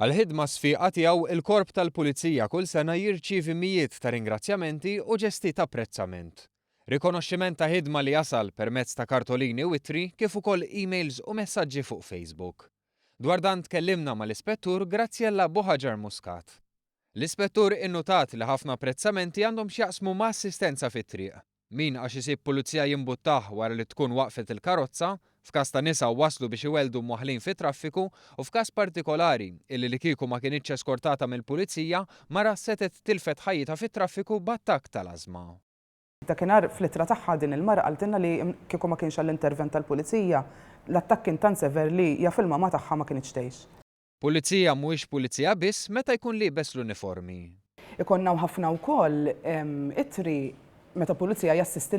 Għal-ħidma sfiqa tiegħu il-Korp tal-Pulizija kull sena jirċievi mijiet ta' ringrazzjamenti u ġesti ta' apprezzament. Rikonoxximent ta' ħidma li jasal permezz ta' kartolini u ittri kif ukoll emails u messaġġi fuq Facebook. Dwar dan tkellimna mal-Ispettur Graziella Boħaġar Muscat. L-Ispettur innutat li ħafna apprezzamenti għandhom x'jaqsmu ma' assistenza fit-triq. Min għax isib pulizija jimbuttaħ wara li tkun waqfet il-karozza, f'każ ta' nisa waslu biex iweldu moħħlin fit-traffiku u f'każ partikolari illi li kieku ma kienitx eskortata mill-pulizija mara setet tilfet ħajjita fit-traffiku b'attakk tal-ażma. Dakinhar fl-ittra tagħha din il-mara qaltilna li kieku ma kienx għall-intervent tal-pulizija, l-attakk kien tant sever li ja fil-mama tagħha ma kienx tgħix. Pulizija mhuwiex pulizija biss meta jkun liebes l-uniformi. Ikonna ħafna wkoll ittri meta pulizija jassistu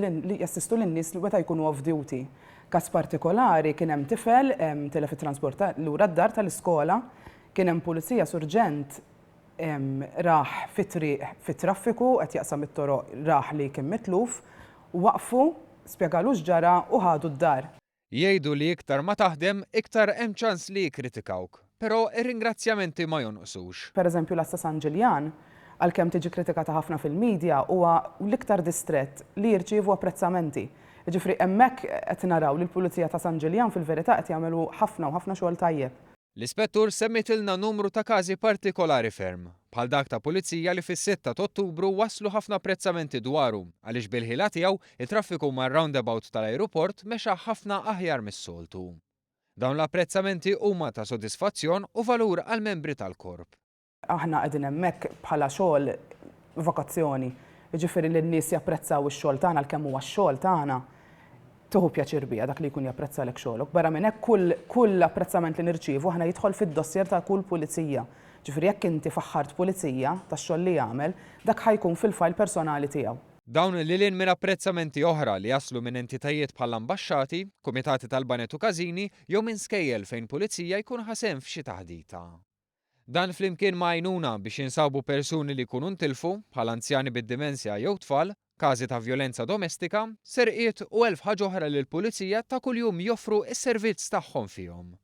lin-nies li meta jkunu off duty. Każ partikolari kien hemm tifel telef it-transport lura d-dar tal-iskola, kien hemm pulizija surġent raħ fit-triq fit-traffiku qed jaqsam it-toroq raħ li kien mitluf, waqfu, spjegalu x'ġara u ħadu d-dar. Jgħidu li iktar ma taħdem, iktar hemm ċans li jikkritikawk, però ir-ringrazzjamenti ma jonqsux. Pereżempju l-Asta San Ġiljan, għalkemm tiġi kritikata ħafna fil-medja huwa l-iktar distrett li jirċievu apprezzamenti. Ġifri hemmhekk qed naraw li l-Pulizija ta' San Ġiljan fil-verità qed jagħmlu ħafna u ħafna xogħol tajjeb. L-Ispettur semmitilna numru ta' każi partikolari ferm, bħal dak ta' pulizija li fis-6 ta' Ottubru waslu ħafna apprezzamenti dwaru għaliex bil-ħila tiegħu it-traffiku mar-roundabout tal-ajruport mexa ħafna aħjar mis-soltu. Dawn l-apprezzamenti huma ta' sodisfazzjon u valur għall-membri tal-korp. Aħna qegħdin hemmhekk bħala xogħol vokazzjoni, jiġifieri li n-nies japprezzaw ix-xogħol tagħna għalkemm huwa x-xogħol tagħna. Tuħu pjaċir bija dak li jkun japprezza lek xogħolok. Barra minn hekk kull apprezzament li nirċievu aħna jidħol fid-dossier ta' kull pulizija. Ġifieri jekk inti faħħart pulizija tax-xogħol li jagħmel, dak ħajkun fil-file personali tiegħu. Dawn lilin minn apprezzamenti oħra li jaslu minn entitajiet bħal ambaxxati, kumitati tal-banet u każini jew minn skejjel fejn pulizija jkun ħasem f'xi taħdita. Dan flimkien ma' għajnuna biex jinsabu persuni li jkunu ntilfu bħal anzjani bid-dimensja jew tfal, każi ta' vjolenza domestika, serqiet u elf ħaġa oħra li l-pulizija ta' kuljum joffru s-servizz tagħhom fihom.